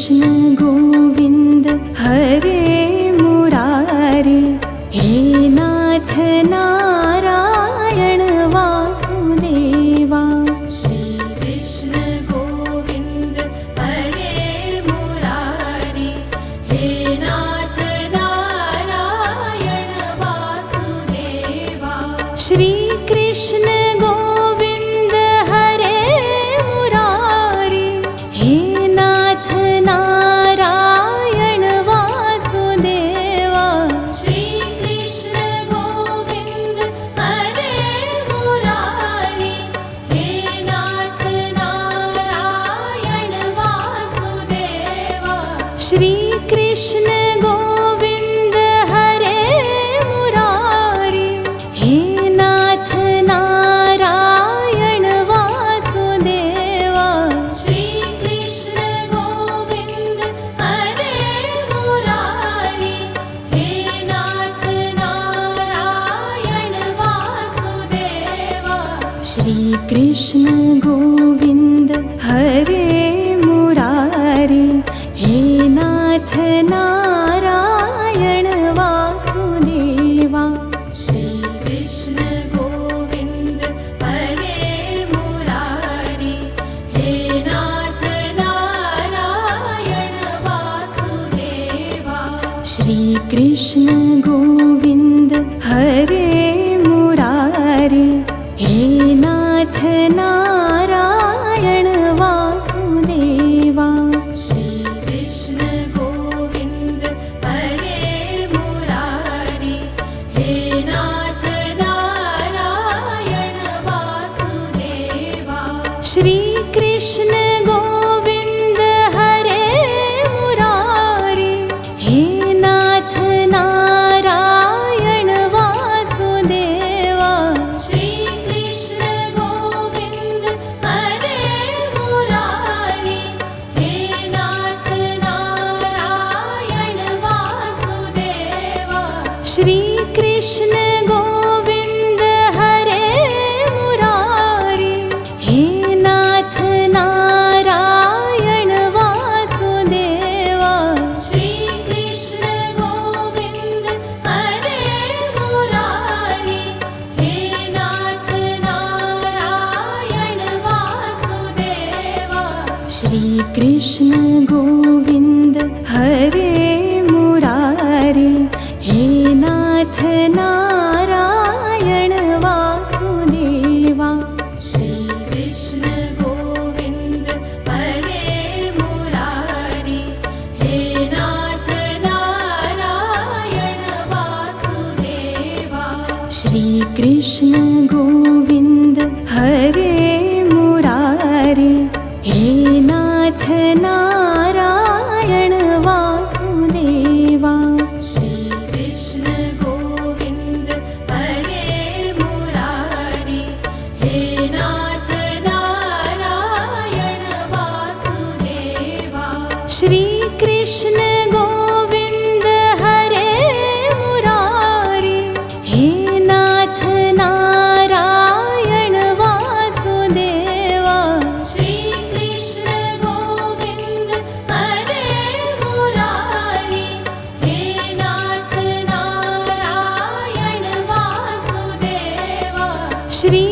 कृष्ण गोविंद हरे मुरारी, हे नाथ नारायण वासुदेवा। श्री कृष्ण गोविंद हरे मुरारी, हे नाथ नारायण वासुदेवा। श्री कृष्ण गोविंद हरे मुरारी, हे नाथ नारायण वासुदेवा। श्री कृष्ण गोविंद हरे मुरारी, हे नाथ नारायण वासुदेवा। श्री कृष्ण गोविंद हरे मुरारी, हे नाथ नारायण वासुदेवा। श्री कृष्ण गोविंद हरे मुरारी, हे नाथ नारायण वासुदेवा। श्री कृष्ण गोविंद हरे मुरारी, हे नाथ नारायण वासुदेवा। श्री कृष्ण गोविंद हरे मुरारी, हे नाथ नारायण वासुदेवा। श्री कृष्ण गोविंद हरे मुरारी, हे नाथ नारायण वासुदेवा। श्री कृष्ण गोविंद हरे मुरारी, हे नाथ नारायण वासुदेवा। श्री कृष्ण गोविंद हरे मुरारी, हे नाथ नारायण वासुदेवा। श्री कृष्ण गोविंद हरे मुरारी, हे नाथ नारायण वासुदेवा। श्री कृष्ण गोविंद हरे मुरारी, हे नाथ नारायण वासुदेवा। श्री कृष्ण गोविंद हरे मुरारी, हे नाथ नारायण वासुदेवा। श्री कृष्ण गोविंद हरे मुरारी, हे नाथ नारायण वासुदेवा। श्री कृष्ण गोविंद हरे मुरारी, हे नाथ नारायण वासुदेवा। श्री कृष्ण गोविंद हरे मुरारी, हे नाथ नारायण वासुदेवा। श्री कृष्ण गोविंद हरे मुरारी, हे नाथ नारायण वासुदेवा। श्री कृष्ण गोविंद हरे मुरारी, हे नाथ नारायण वासुदेवा। श्री कृष्ण गोविंद हरे मुरारी, हे नाथ नारायण वासुदेवा। श्री